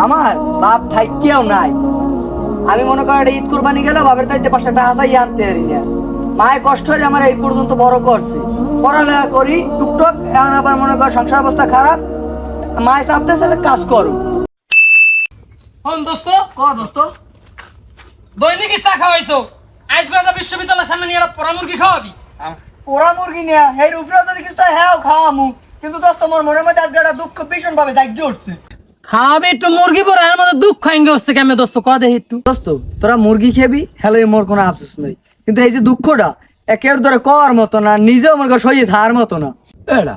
আমার বাপ থাইকেও নাই। আমি মনে করি এটা ঈদ কুরবানি গেল বাপের দায়িত্বে 5 টাকা হাসাই আনতে পারি না। মায়ের কষ্ট হয়ে আমার এই পর্যন্ত বড় করছে, পড়ালেখা করি টুকটক, এখন আবার মনে কর সংসার অবস্থা খারাপ, মায়ের চাপতেছে যে কাজ করো। হন দোস্ত, দোস্ত দৈনিক চা খাওয়াইছো, আজ একটা বিশ্ববিদ্যালয়ের সামনে নিয়ে পোড়া মুরগি খাওয়াবি? পোড়া মুরগি নিয়ে এর উপরে যদি কিছু হ্যাঁ খাওয়ামু, কিন্তু দোস্ত মোর মনের মধ্যে আজকে একটা দুঃখ ভীষণ ভাবে জাগিয়ে উঠছে। খাওয়াবি একটু মুরগি পরে এর মধ্যে দুঃখ খাইঙ্গে হচ্ছে কেমন দোস্ত, ক দেখি একটু। দোস্ত তোরা মুরগি খেবি, হ্যালো মোর কোনো আফসোস নেই, কিন্তু এই যে দুঃখটা একের ধরে কর মতো না, নিজেও মনে কর সইয়ে থার মতো না। এডা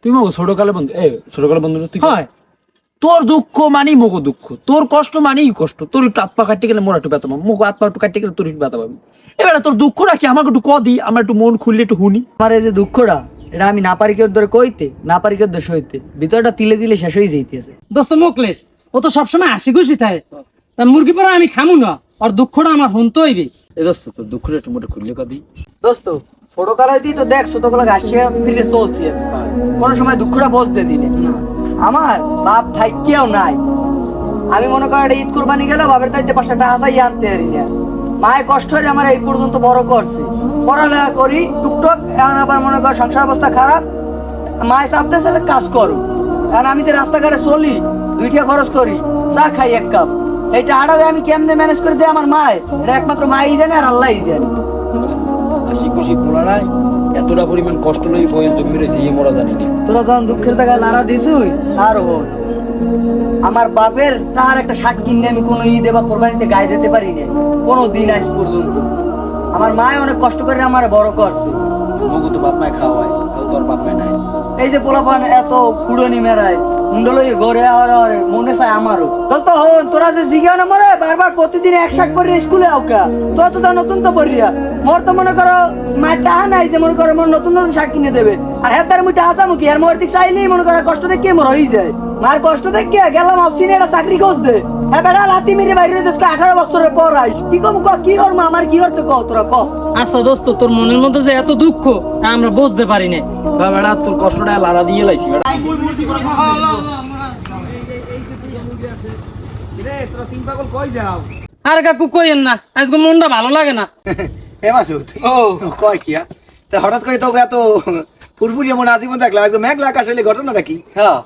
তুই মগো ছোটকালে বন্ধু, ছোটকালে বন্ধু তুই হয় তোর দুঃখ মানি মগো দুঃখ, তোর কষ্ট মানি কষ্ট। তোর একটু হাত পা কাটতে গেলে মোর একটু ব্যথা পাবো, মুখ হাত পা একটু কাটতে গেলে তোর একটু ব্যথা পাবি। এবার তোর দুঃখটা কি আমাকে একটু কদি, আমরা একটু মন খুললে একটু শুনি। আমার এই যে দুঃখটা, এটা আমি না পারি কেউ ধরে কইতে, না পারি কেউ ধরে সইতে, ভিতরটা তিলে তিলে শেষ হয়ে যাইতেছে। দোস্ত মুখলেস, ও তো সবসময় হাসি খুশি থাকে, তা মুরগি পরে আমি খামু না, আর দুঃখটা আমার শুনতে হইবে। এ দোস্ত তোর দুঃখটা একটু মোটে খুললে কদি। দোস্ত ছোটকালে তুই তো দেখ ছোটবেলা আসছে ফিরে চলছি, কোনো সময় দুঃখটা বলতে দিলে আমার বাপ থাইকেও নাই। আমি মনে করি এটা ঈদ কুরবানি গেল বাপের দায়িত্বে 5 টাকা হাসাই আনতে পারি না। মায়ের কষ্ট হয়ে আমার এই পর্যন্ত বড় করছে, পড়ালেখা করি টুকটক, এখন আবার মনে কর সংসার অবস্থা খারাপ, মায়ের চাপতেছে যে কাজ করো। কারণ আমি যে রাস্তাঘাটে চলি, 2 টাকা খরচ করি, চা খাই 1 কাপ, এই টাকাটা আমি কেমনে ম্যানেজ করে দেয় আমার মায়, এটা একমাত্র মাই জানে আর আল্লাহই জানে। হাসি খুশি পোড়ায় এতটা পরিমাণ কষ্ট লই বইয়ের জমি রয়েছে, এই মোরা জানি না। তোরা যখন দুঃখের টাকায় লাড়া দিছুই, আর হল আমার বাপের তার একটা শার্ট কিনে আমি কোনো ঈদে বা কোরবানিতে গায়ে দিতে পারি না কোনো দিন আজ পর্যন্ত। আমার মায় অনেক কষ্ট করে আমার বড় করছে। মগো তো বাপ মায় খাওয়ায়, তোর বাপ মায় নাই। এই যে পোলাপান এত পুরনি মেরায় মুন্ডলই ঘরে আর মনে চায় আমারও। দোস্ত হন তোরা যে জিজ্ঞাসা না মরে বারবার প্রতিদিন 1 শার্ট পরে স্কুলে আউকা, তোরা তো নতুন তো পরিয়া মোর তো মনে করো মায়ের টাহা নাই যে মনে করো মোর নতুন নতুন শার্ট কিনে দেবে, আর হ্যাঁ তার মুই টাহা মুখি আর মোর দিক চাইলেই মনে করো কষ্ট দেখে মোর হয়ে যায়। মার কষ্ট দেখে গেলাম অফিসে একটা চাকরি খোঁজ দে, হ্যাঁ বেটা লাতি মেরে বাইরে দেশ 18 বছরের পর আইস, কি কম ক কি হরম আমার কি হরতে ক তোরা ক। আচ্ছা দোস্ত, তোর মনের মধ্যে যে এত দুঃখ আমরা বুঝতে পারি না। বেড়া তোর কষ্টটা লাড়া দিয়ে লাইছি বেড়া। আর কাকু কইেন না, আজকে মনটা ভালো লাগে না। হে মাসুদ, ও কয় কি তা হঠাৎ করে তোকে এত ফুরফুরি এমন আজীবন দেখলাম, একদম মেঘলা আকাশ হলে ঘটনাটা কি? হ্যাঁ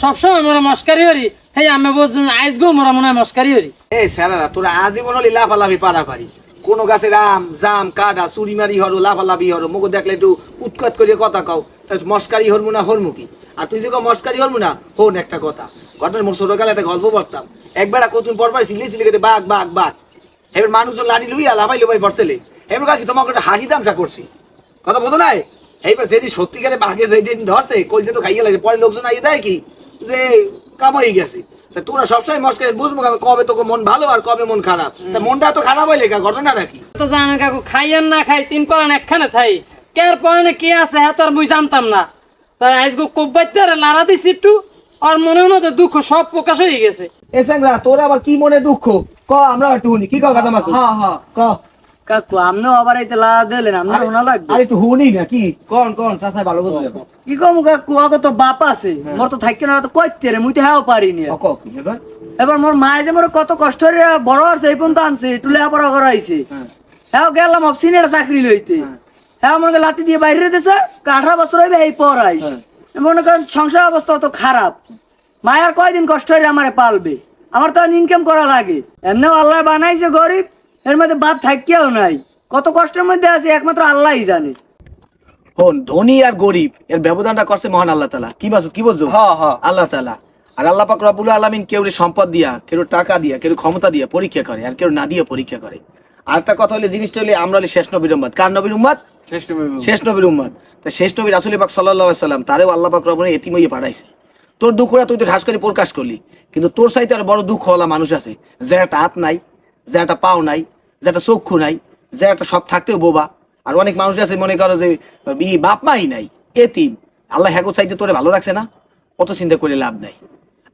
সবসময় মোরা মস্কারি হরি, হেই আমি বলছেন আজকেও মোরা মনে হয় মস্কারি হরি। এই স্যারারা তোরা আজীবন হলে লাফালাফি পারাপারি, কোন গাছের আম জাম কাটা চুরি মারি হরো লাফালাফি হরো, মুখ দেখলে একটু উৎকট করে কথা কও, মস্কারি হরমু না হরমুখী। আর তুই যে মস্কারি হরমু না হন একটা কথা, ঘটনার মোর ছোটকালে একটা গল্প পড়তাম, একবেলা কতদিন পর পর সিলে সিলে বাঘ বাঘ বাঘ, এবার মানুষজন লাড়ি লুইয়া লাফাইলো ভাই পড়ছেলে, এবার কাকি তোমাকে একটা হাসি তামসা করছি, কথা বোঝো নাই? এইবার যেদিন সত্যিকারে বাঘে যেদিন ধরছে কলজে তো খাইয়ে লাগে, পরে লোকজন আইয়ে দেয় কি যে কাম হয়ে গেছে। তোরা সবসময় মস্কারি বুঝবো কবে তোকে মন ভালো আর কবে মন খারাপ, তা মনটা তো খারাপ হইলে ঘটনাটা কি? তো জানেন কাকু, খাইয়েন না খাই 3 পরান একখানে থাই, কের পরানে কি আছে হ্যাঁ তো আর মুই জানতাম না। তাই আজকে কোবাইতে লাড়া দিছি একটু, আর মনের মধ্যে দুঃখ সব প্রকাশ হয়ে গেছে। এ স্যাংরা তোর আবার কি মনে দুঃখ ক, আমরা একটু শুনি কি কথা মাসু। হ্যাঁ হ্যাঁ ক কাকু আপনিও আবার এইতে লাড়া দিলেন, আপনার শোনা লাগবে। আর একটু শুনি না কি কোন চাচা ভালো বুঝলে কি কম কাকু আগে তো বাপ আছে, মোর তো থাকি না তো কইতে রে মুই তো হ্যাঁ পারিনি। ক কি এবার? এবার মোর মায়ে যে মোর কত কষ্ট করে বড় হচ্ছে এই পর্যন্ত আনছে, একটু লেখাপড়া করাইছে, হ্যাঁ গেলাম অফিসে একটা চাকরি লইতে, হ্যাঁ মনে করেন লাতি দিয়ে বাইরে দিয়েছে, 18 বছর হইবে এই পর আইস, মনে করেন সংসার অবস্থা তো খারাপ, মায়ের কয়দিন কষ্ট হয়ে আমারে পালবে, আমার তো ইনকাম করা লাগে, এমনিও আল্লাহ বানাইছে গরিব, এর মধ্যে বাপ থাকিও নাই, কত কষ্টের মধ্যে আছে একমাত্র আল্লাহই জানে। হন ধনী আর গরিব এর ব্যবধানটা করছে মহান আল্লাহ তাআলা, কি বাসু কি বলছো? আল্লাহ তাআলা। আর আল্লাহ পাক রব্বুল আলামিন কেউ সম্পদ দিয়া, কেউ টাকা দিয়া, কেউ ক্ষমতা দিয়া পরীক্ষা করে, আর কেউ না দিয়ে পরীক্ষা করে। আর একটা কথা হলে জিনিসটা হলে আমরা হলে শেষ নবীর উম্মত। কার নবীর উম্মত? শেষ নবীর উম্মত। তা শেষ নবী রাসূল পাক সাল্লাল্লাহু আলাইহি সাল্লাম তারেও আল্লাহ পাক রব্বুল এতিম হয়ে পাঠাইছে। তোর দুঃখটা তুই তো ঠাস করে প্রকাশ করলি, কিন্তু তোর চাইতে আর বড় দুঃখ হলা মানুষ আছে, যে একটা হাত নাই, যে একটা পাও নাই, যে একটা চক্ষু নাই, যে একটা সব থাকতেও বোবা। আর অনেক মানুষ আছে মনে করো যে বাপ মাই নাই, এতিম। আল্লাহ হ্যাগো চাইতে তোরে ভালো রাখছে না, অত চিন্তা করে লাভ নাই।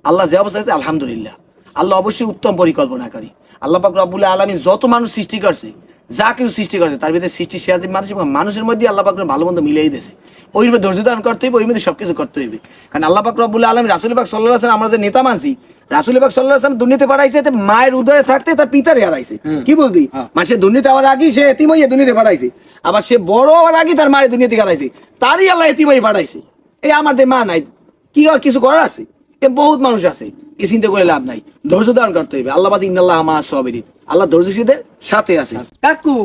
আল্লাহ যে অবস্থা আছে আলহামদুলিল্লাহ, আল্লাহ অবশ্যই উত্তম পরিকল্পনা করি। আল্লাহ পাক রব্বুল আলামিন যত মানুষ সৃষ্টি করছে যা কিছু সৃষ্টি করেছে তার ভিতরে সৃষ্টি সে আছে মানুষ এবং মানুষের মধ্যে আল্লাহ পাক ভালো মন্দ মিলিয়ে দিয়েছে। ওই মধ্যে ধৈর্য ধারণ করতে হইবে, ওই মধ্যে সবকিছু করতে হইবে। কারণ আল্লাহ পাক রব্বুল আলামিন রাসূল পাক সাল্লাল্লাহু আলাইহি ওয়াসাল্লাম আমরা যে নেতা মানছি, রাসূল পাক সাল্লাল্লাহু আলাইহি ওয়াসাল্লাম দুনিয়াতে পাঠাইছে তে মায়ের উদরে থাকতে তার পিতারে হারাইছে। কি বলতি? মানে সে দুনিয়াতে আওয়ার আগেই সে এতিম হইয়া দুনিয়াতে পাঠাইছে, আবার সে বড় হওয়ার আগেই তার মায়ের দুনিয়াতে হারাইছে, তারই আল্লাহ এতিম হয়ে পাঠাইছে। এই আমাদের মা নাই, কি আর কিছু করার আছে? এ বহুত মানুষ আছে, এই চিন্তা করে লাভ নাই, ধৈর্য ধারণ করতে হইবে। আল্লাহ পাক ইন্নাল্লাহা মা'আস সাবিরিন, আল্লাহ ধৈর্যশীলদের সাথে আছে। কাকু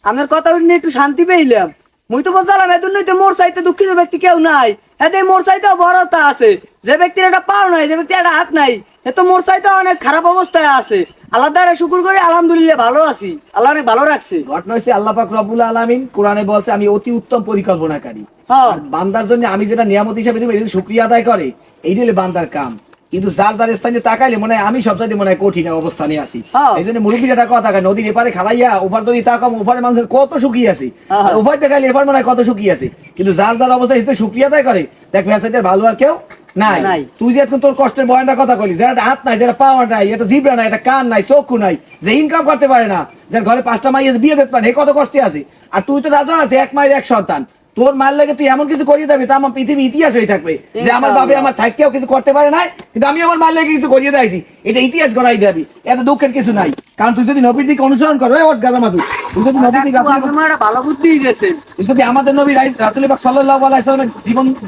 আপনার কথা শুনে একটু শান্তি পেইলাম। মুই তো বলছিলাম এদের নইতে মোর চাইতে দুঃখিত ব্যক্তি কেউ নাই, এতে মোর চাইতেও বড়তা আছে। যে ব্যক্তির একটা পাও নাই, যে ব্যক্তির একটা হাত নাই, এ তো মোর চাইতেও অনেক খারাপ অবস্থায় আছে। আল্লাহ দ্বারা শুকুর করি, আলহামদুলিল্লাহ ভালো আছি, আল্লাহ অনেক ভালো রাখছে। ঘটনা হচ্ছে আল্লাহ পাক রব্বুল আলামিন কোরআনে বলছে আমি অতি উত্তম পরিকল্পনাকারী। হ্যাঁ। আর বান্দার জন্য আমি যেটা নিয়ামত হিসাবে দেব, এটা যদি শুকরিয়া আদায় করে, এইটা হলো বান্দার কাম। কিন্তু যার যার স্থানে তাকাইলে মনে হয় আমি সবচাইতে মনে হয় কঠিন অবস্থানে আছি। হ্যাঁ। এই জন্য মুরব্বীর একটা কথা কয়, নদীর এপারে খালাইয়া ওপার যদি তাকাম, ওপারে মানুষের কত শুকিয়ে আছে, হ্যাঁ। আর ওপার দেখাইলে এপার মনে হয় কত শুকিয়ে আছে। কিন্তু যার যার অবস্থা হিসেবে শুকরিয়া আদায় করে, দেখ মেসাইতে ভালো আর কেউ নাই। নাই। তুই যে এখন তোর কষ্টের বয়ানটা কথা কইলি, যার একটা হাত নাই, যারা পাওয়া নাই, একটা জিব্রা নাই, একটা কান নাই, চক্ষু নাই, যে ইনকাম করতে পারে না, যার ঘরে 5টা মাইয়া বিয়ে দিতে পারে, কত কষ্টে আছে। আর তুই তো রাজা আছে, এক মায়ের এক সন্তান, তোর মায়ের লাগে তুই এমন কিছু করিয়ে দেবে তা আমার পৃথিবী ইতিহাস হয়ে থাকবে যে আমার বাবা আমার থাকতেও কিছু করতে পারে না, কিন্তু আমি আমার মায়ের লাগে কিছু করিয়ে দিয়েছি, এটা ইতিহাস গড়াই দেবি। এত দুঃখের কিছু নাই, কারণ তুই যদি নবীর দিকে অনুসরণ করো, ওট গাজা মাজু, তুই যদি নবীর দিকে আপনার একটা ভালো বুদ্ধি দিয়েছেন। তুই যদি আমাদের নবী রাসূল পাক সাল্লাল্লাহু আলাইহি ওয়াসাল্লামের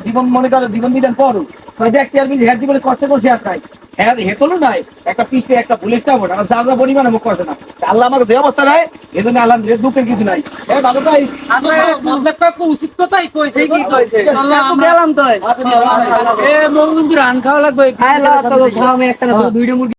জীবন মনে করো, জীবন বিধান পড়ো, তুই দেখতে পারবি যে হ্যাঁ জীবনে কষ্ট করছে আর নাই, হ্যাঁ হেতলও নাই, একটা পিষ্টে একটা পুলিশটা ভোট, আর যারা পরিমাণে মুখ করছে না। আল্লাহ আমাকে যে অবস্থা নাই, এই জন্য আল্লাহ দুঃখের কিছু নাই। ভালো তাই মতলব কাকু উচিত কথাই কইছে। কি কইছে? আল্লাহ কাকু গেলাম তো। এ মঙ্গল রান খাওয়া লাগবে। আয় লা তো খাও, আমি একটা না দুইটা মুরগি